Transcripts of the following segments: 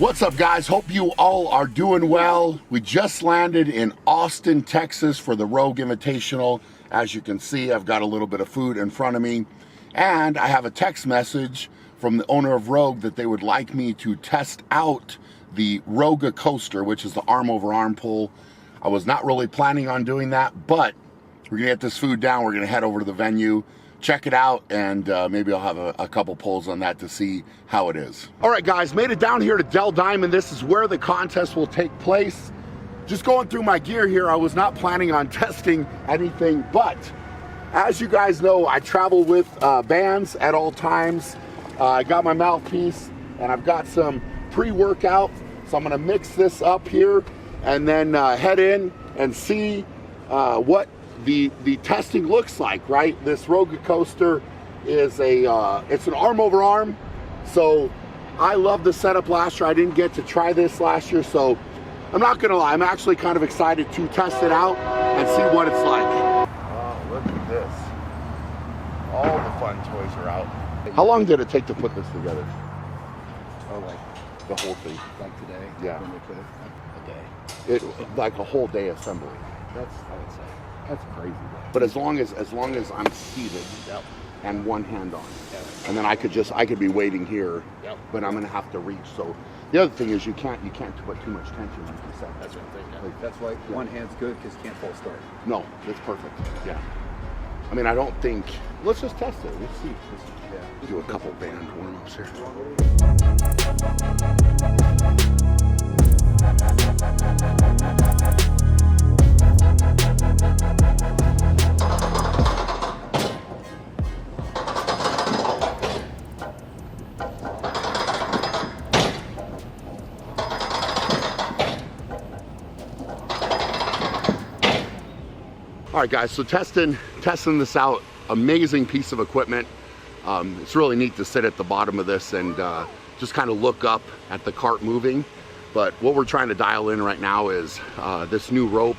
What's up, guys? Hope you all are doing well. We just landed in Austin, Texas for the Rogue Invitational. As you can see, I've got a little bit of food in front of me, and I have a text message from the owner of Rogue that they would like me to test out the Rogue coaster, which is the arm-over-arm pull. I was not really planning on doing that, but we're gonna get this food down. We're gonna head over to the venue, check it out, and maybe I'll have a couple pulls on that to see how it is. All right, guys, made it down here to Del Diamond. This is where the contest will take place. Just going through my gear here, I was not planning on testing anything, but as you guys know, I travel with bands at all times. I got my mouthpiece, and I've got some pre-workout, so I'm gonna mix this up here and then head in and see what the testing looks like, right? This Rogue coaster is it's an arm over arm. So I love the setup last year. I didn't get to try this last year, so I'm not gonna lie, I'm actually kind of excited to test it out and see what it's like. Oh, look at this. All the fun toys are out. How long did it take to put this together? Oh, like the whole thing. Like today? Yeah. When they put it, a day. Like a whole day assembly. That's, I would say. That's crazy. But as long as I'm seated, Yep. and one hand on, Yep. and then I could be waiting here, Yep. but I'm gonna have to reach. So the other thing is you can't put too much tension on the set. That's what I'm thinking. Like, That's why one hand's good because you can't full start. no, it's perfect. Yeah. I mean, I don't think. Let's just test it. Let's see. Yeah. Do a couple band warm-ups here. All right, guys, so testing this out. Amazing piece of equipment. It's really neat to sit at the bottom of this and just kind of look up at the cart moving. But what we're trying to dial in right now is this new rope,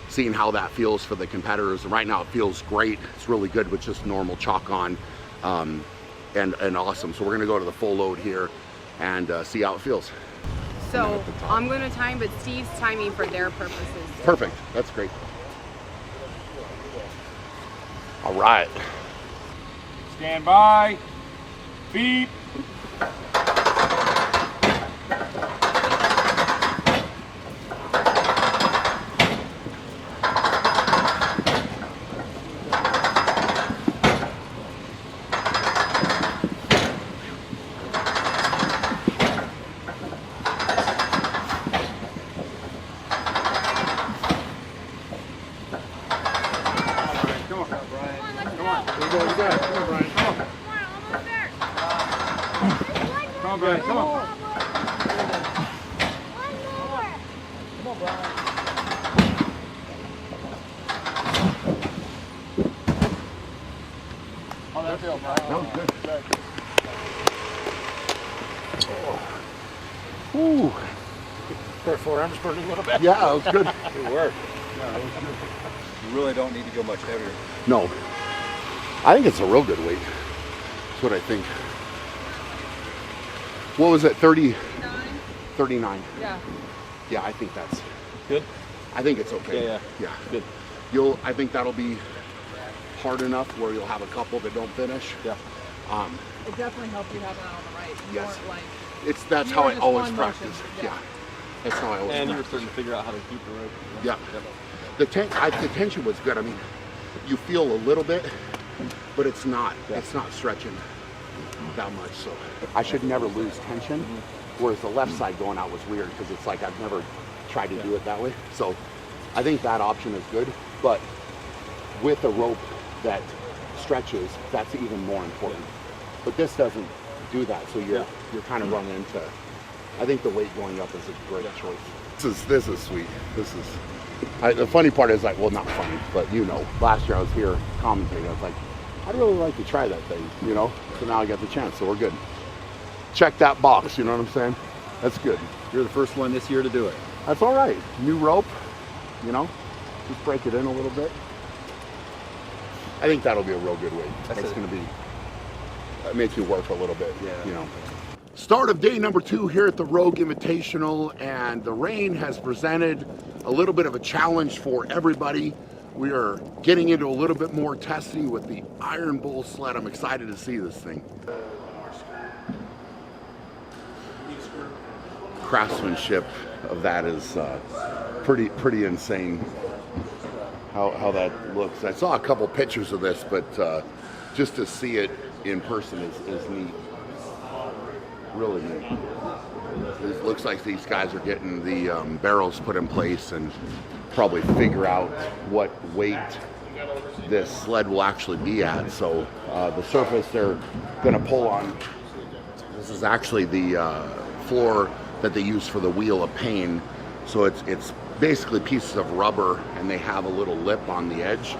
seeing how that feels for the competitors. Right now it feels great. It's really good with just normal chalk on, and awesome. So we're gonna go to the full load here and see how it feels. So I'm gonna time, but Steve's timing for their purposes. Perfect, that's great. All right. Stand by. Beep. Come on, Brian, come on. One more. Come on, Brian. How'd that feel, Brian? That was good. Ooh. Our forearms burning a little bit. Yeah, that was good. Good work. Yeah, that was good. You really don't need to go much heavier. No. I think it's a real good weight. That's what I think. What was it, 30? 39. Yeah. Yeah, I think that's, Good? I think it's okay. Yeah. Good. I think that'll be hard enough where you'll have a couple that don't finish. Yeah. It definitely helped you have it on the right. You Yes. weren't like, That's You how were I just always one practice. motion, Yeah. yeah. That's how I always And you were practice. starting to figure out how to keep the rope. Yeah. The tension was good. I mean, you feel a little bit, but it's not stretching that much. So I should never lose tension. Whereas the left side going out was weird because it's like I've never tried to do it that way. So I think that option is good. But with a rope that stretches, that's even more important. But this doesn't do that. So you're kind of running into. I think the weight going up is a great choice. This is sweet. The funny part is like, well, not funny, but you know, last year I was here commentating. I was like, I'd really like to try that thing, you know? So now I got the chance, so we're good. Check that box, you know what I'm saying? That's good. You're the first one this year to do it. That's all right. New rope, you know? Just break it in a little bit. I think that'll be a real good weight. That's going to be, it makes you work a little bit, you know? Start of day number 2 here at the Rogue Invitational, and the rain has presented a little bit of a challenge for everybody. We are getting into a little bit more testing with the Iron Bull sled. I'm excited to see this thing. Craftsmanship of that is pretty insane. How that looks. I saw a couple pictures of this, but just to see it in person is neat. Really neat. It looks like these guys are getting the barrels put in place and probably figure out what weight this sled will actually be at. So the surface they're going to pull on, this is actually the floor that they use for the wheel of pain. So it's basically pieces of rubber, and they have a little lip on the edge.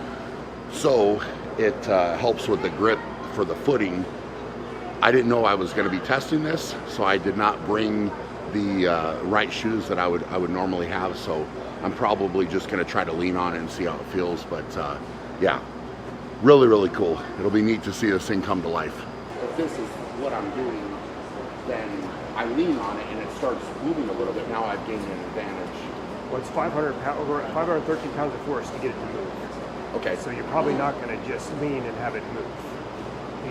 So it helps with the grip for the footing. I didn't know I was going to be testing this, so I did not bring the right shoes that I would normally have. So I'm probably just going to try to lean on it and see how it feels. But yeah, really cool. It'll be neat to see this thing come to life. If this is what I'm doing, then I lean on it and it starts moving a little bit. Now I've gained an advantage. Well, it's 513 pounds of force to get it to move. Okay. So you're probably not going to just lean and have it move.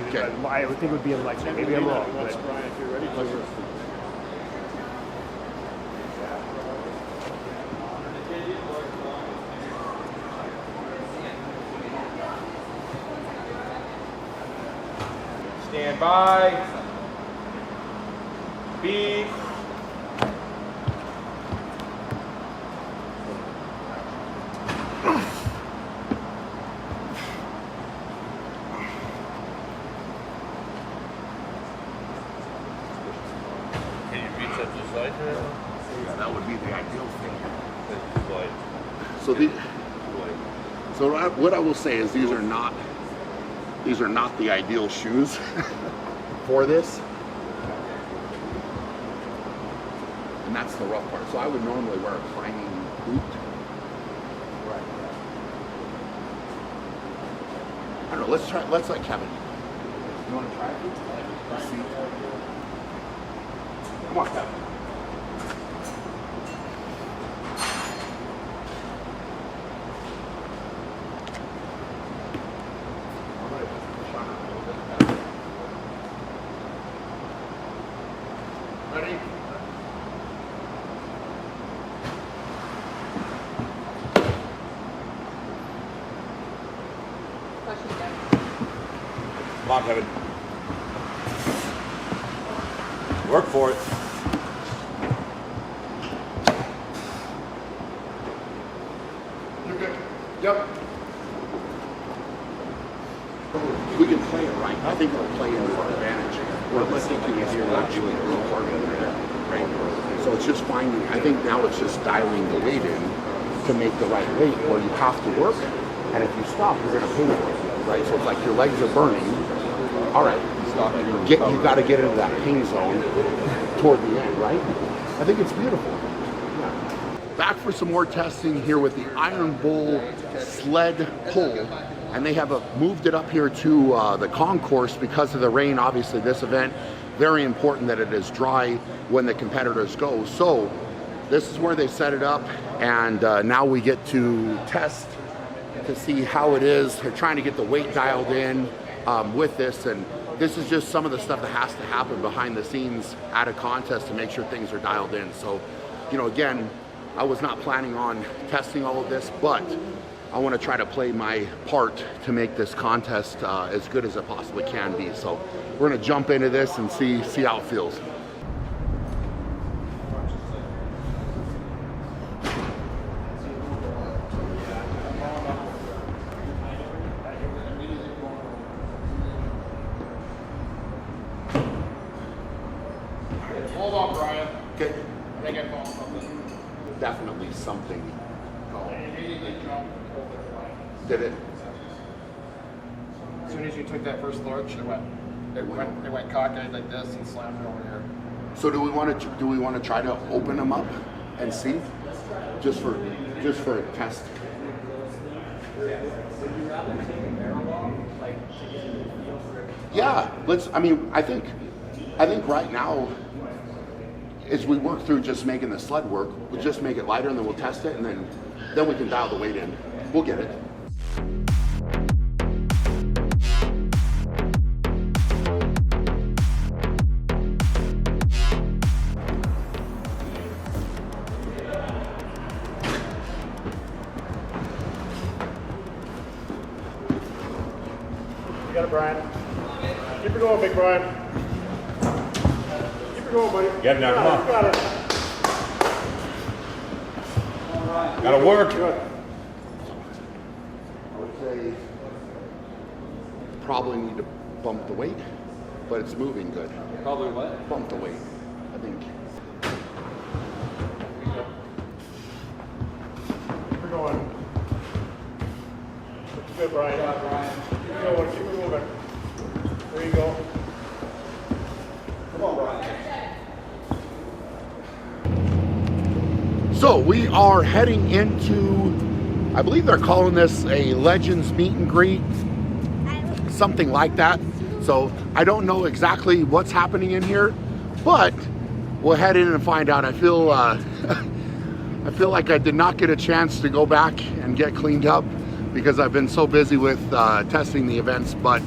Okay. I would think it would be unlikely. Maybe I'm wrong. But Brian, if you're ready, please. Stand by. Beat. Can you reach up to slide there? Yeah, that would be the ideal thing. Slide. So what I will say is these are not the ideal shoes for this. And that's the rough part. So I would normally wear a climbing boot. Right. I don't know, let's let Kevin. You want to try it? Let's see. Come on, Kevin. Ready? Come on, Kevin. Work for it. You're good. Yep. We can play it right. I think it'll play into our advantage. We're listening to is you're not doing real hard in there, right? So it's just finding, I think now it's just dialing the weight in to make the right weight where you have to work. And if you stop, you're going to pay for it, right? So it's like your legs are burning. All right, you got to get into that pain zone toward the end, right? I think it's beautiful. Yeah. Back for some more testing here with the Iron Bull sled pull, and they have moved it up here to the concourse because of the rain. Obviously, this event, very important that it is dry when the competitors go. So this is where they set it up, and now we get to test to see how it is. They're trying to get the weight dialed in with this, and this is just some of the stuff that has to happen behind the scenes at a contest to make sure things are dialed in. So, you know, again, I was not planning on testing all of this, but I want to try to play my part to make this contest as good as it possibly can be. So we're going to jump into this and see how it feels. Hold on, Brian. Okay. I think I found something. Definitely something. It immediately jumped over the line. Did it? As soon as you took that first lurch, it went cockeyed like this and slammed over here. So do we want to try to open them up and see, just for a test? Yeah, let's. I mean, I think I think right now, as we work through just making the sled work, we'll just make it lighter and then we'll test it and then we can dial the weight in. We'll get it. You got it, Brian. Keep it going, big Brian. Keep it going, buddy. Get it now, come on. You got it. Gotta work. Good. I would say probably need to bump the weight, but it's moving good. Probably what? Bump the weight, I think. Keep it going. Looks good, Brian. Good job, Brian. Keep it going. Keep it moving. There you go. Come on, Brian. So we are heading into, I believe they're calling this a Legends meet and greet, something like that. So I don't know exactly what's happening in here, but we'll head in and find out. I feel I feel like I did not get a chance to go back and get cleaned up because I've been so busy with testing the events. But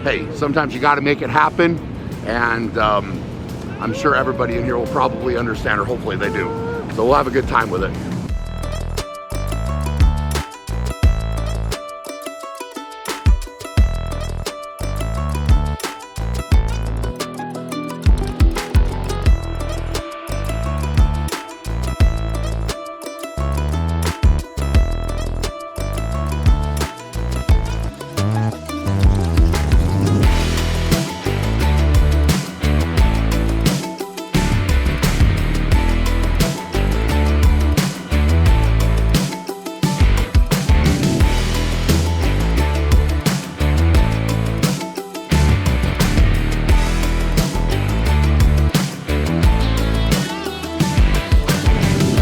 hey, sometimes you got to make it happen, and I'm sure everybody in here will probably understand, or hopefully they do. So we'll have a good time with it.